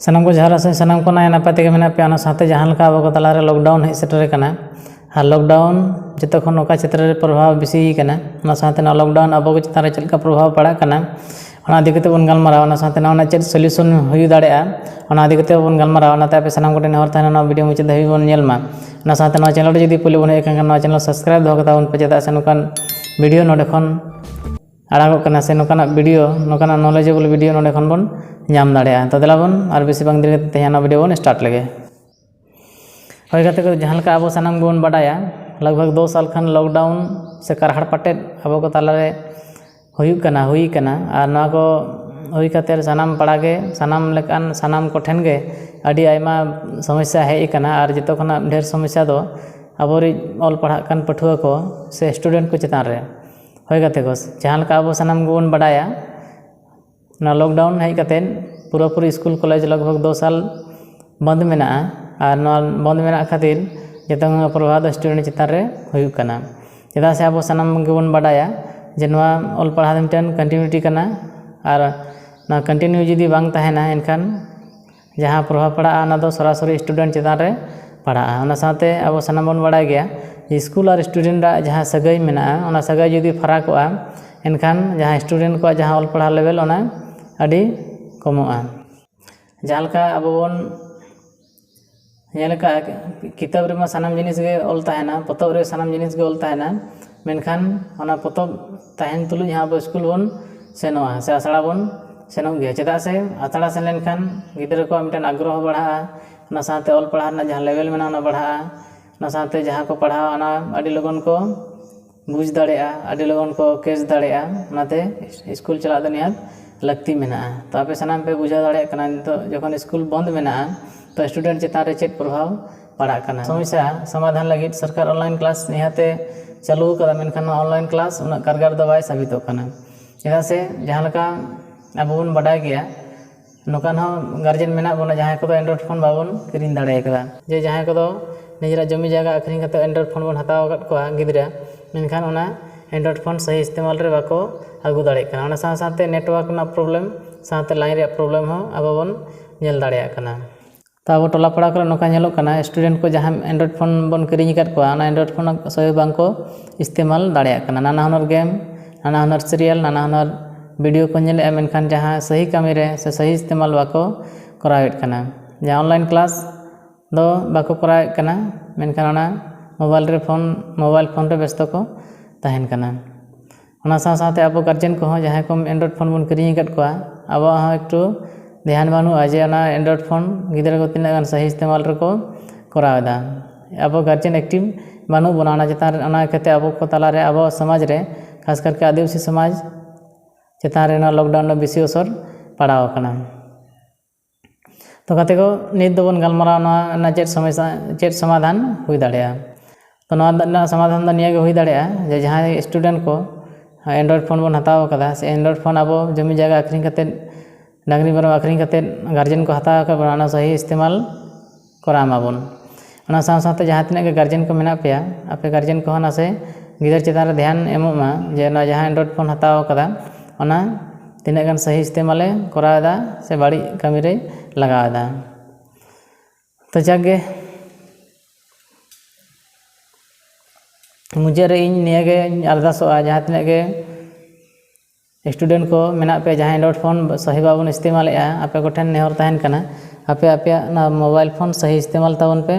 सानाम को जहाँ से सानाम को ना नपाय तेगे मेना पे साथे जहाँ लेका अब तलारे लॉकडाउन हेज सेटर कना और लॉकडाउन जतो खन ओका क्षेत्र रे प्रभाव बेसी कना ना साथे ना लॉकडाउन अब चितान रे चलका प्रभाव पड़ा कना ओना दिकते बन गलमाराव ना साथे ना चेक सॉल्यूशन हुई दाड़ेया ओना दिकते बन गलमाराव ना तापे सानाम को नेहर ताना ना वीडियो मुचाद धाबी बन नेलमा ना साथे ना चैनल रे जदि पहिले बन हेज ना चैनल सब्सक्राइब दो कता बन पे चेदा से नोकान वीडियो नोडे खन आड़ागो कना से नोकाना वीडियो नोकाना नॉलेजेबल वीडियो नोडे खन बन नाम दाड़ेया तो देला बन और बेसी बांग दिन तेना वीडियो बन स्टार्ट लगे होय गाते को जहाँ लेका अब सानाम बन बाडाया लगभग 2 साल खन लॉकडाउन से करहाड़ पटेट अब को तालारे हुई कना और ना को हुई खातिर सानाम पड़ागे सानाम लेकान सानाम को ठेन गे अड़ी आयमा समस्या हेज कना और जतो खना ढेर समस्या दो अबोरी ऑल पढ़ा कान पठुआ को से स्टूडेंट को चितान रे होय गाते को जहाँ लेका अब सानाम बन बाडाया ना लॉकडाउन हेज कतेन पूरा स्कूल कॉलेज लगभग 2 साल बंद मेना और ना बंद मेना खातिर जतो प्रभाव स्टूडेंट चितान रे हुई कना चेदा से अब सानाम बन बाडाया जे नवा ऑल पढ़ा मिटन कंटिन्यूटी कना और ना कंटिन्यू जुदी बांग तहना एनखान जहाँ प्रभाव पड़ा ना दो सरासरी स्टूडेंट चितान रे पड़ा ओना साथे अब सानाम बन बाडाय गया स्कूल और स्टूडेंट जहाँ सगाई मेना ओना सगाई जुदी फराकोआ एनखान जहाँ स्टूडेंट को जहाँ ऑल पढ़ा लेवल ओना अड़ी कमोआ जहाँ लेका अब बन नेलका किताब रे सानाम जिनिस गे ऑल तहना पतब रे सानाम जिनिस गे ऑल तहना मेनखान ओना पतब तहन तुलु जहाँ अब स्कूल बन सेनोआ से आसड़ा बन सेनोग गया चेदा से आसड़ा सेन लेनखान गिदरा को मिटन आग्रह बढ़ा ना साथे ऑल पढ़ा ना जहाँ लेवल मेना ना बढ़ा ना साथे जहाँ को पढ़ा ओना अड़ी लगन को बुझ दाड़ेया अड़ी लगन को केस दाड़ेया ओनाते स्कूल चला द निहात लगती मेना तो आपे सानाम पे बुझा दाड़े कना तो जखन स्कूल बंद मेना तो स्टूडेंट चितान रे चेक प्रभाव पड़ा कना समस्या समाधान लगी सरकार ऑनलाइन क्लास निहाते चालू कदा मेनखान ऑनलाइन क्लास उना कारगर दो बाय साबित कना चेदा से जहाँ लेका अब बन बाडाय गया नोकान गार्जियन मेना बना जहाँ को एंड्रॉइड फोन बाबन किरिन दाड़े कदा जे जहाँ को निजरा जमी जगह आखरिंग करते एंड्रॉइड फोन बन हताव कद को गिदरा मेनखान ओना एंड्रॉइड फोन सही इस्तेमाल रे बाको आगू दाड़े कना ओना साथे नेटवर्क ना प्रॉब्लम साथे लाइन रे प्रॉब्लम हो अब बन नेल दाड़े कना तो अब टोला पड़ा को नोका नेलो कना स्टूडेंट को जहाँ एंड्रॉइड फोन बन किरिंग कद को ओना एंड्रॉइड फोन सही बांग को इस्तेमाल दाड़े कना नाना हुनर गेम नाना हुनर सीरियल नाना हुनर वीडियो को नेले मेनखान जहाँ सही कामी रे से सही इस्तेमाल बाको करावेट कना जहाँ ऑनलाइन क्लास दो बाको करावेट कना मेनखान ओना मोबाइल फोन रे व्यस्त को तहन कना ओना साथे अब गार्जियन को जहाँ को एंड्रॉइड फोन बन किरिंग कद को अब एकटू ध्यान बानुआ जे ओना एंड्रॉइड फोन गिदरा को तीना गान सही इस्तेमाल रे को करावेदा अब गार्जियन एक्टिव बानु बना ओना चितान ओना कहते अब को तला रे अब समाज रे खास करके आदिवासी समाज चितान रे लॉकडाउन में बेसी असर पड़ाव कना तो कहते को नित दो बन गलमाराव ना चेक समस्या चेक समाधान हुई दाड़ेया तो ना समाधान दा निया गे हुई दाड़ेया जे जहाँ स्टूडेंट को एंड्रॉइड फोन बन हताव कदा से एंड्रॉइड फोन अब जमी जगह आखरिंग करते डांगरी मरम आखरिंग करते गार्जियन को हताव कर बना सही इस्तेमाल करामाबन ओना साथे जहाँ तीना के गार्जियन को मेना पेया आपे गार्जियन को ना से गिदर चितान रे ध्यान एमोमा जे ना जहाँ एंड्रॉइड फोन हताव कदा ओना तीना गान सही इस्तेमाले करावेदा से बाड़ी कामी रे लगावेदा तो जागे मुझे रे इन निया गे अरदासोआ जहाँ तीना के स्टूडेंट को मेना पे जहाँ एंड्रॉइड फोन सही बाबन इस्तेमाल आपे को ठेन नेहर तहन कना आपे ना मोबाइल फोन सही इस्तेमाल ताबन पे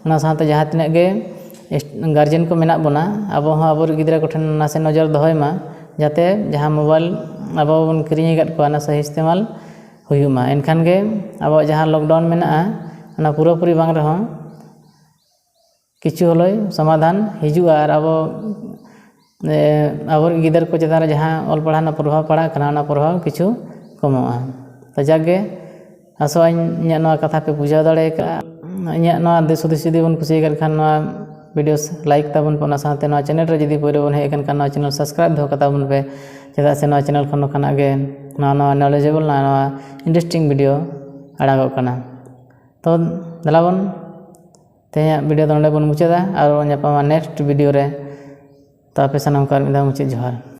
ओना साथे जहाँ तीना के गार्जियन को मेना बना अब अब गिदरा को ठेन ना से नजर दोहयमा जाते जहाँ मोबाइल अब बन किरिंग कद को ना सही इस्तेमाल हुयुमा एनखान गे अब जहाँ लॉकडाउन मेना ओना पूरी बांग रहो किछु हलय समाधान हिजुआ और अब गिदर को चितान जहाँ ऑल पढ़ा प्रभाव पड़ा कना ओना प्रभाव किछु कमोआ तो जागे आसोआ इन कथा पे बुझाव दाड़े का इन दिस हुदिस जुदी बन कुसी खान वीडियो लाइक ताबन पे ओना साथे चैनल रे जुदी पहिले बन हेज खान चैनल सब्सक्राइब दो ताबन पे चेदा से चैनल खन नोकाना गे नवा नॉलेजेबल नवा इंटरेस्टिंग वीडियो आड़ागो कना तो देला बन तेया वीडियो नोडे बन मुचादा और नेक्स्ट वीडियो रे तो आपे सानाम को मुचाद जोहार।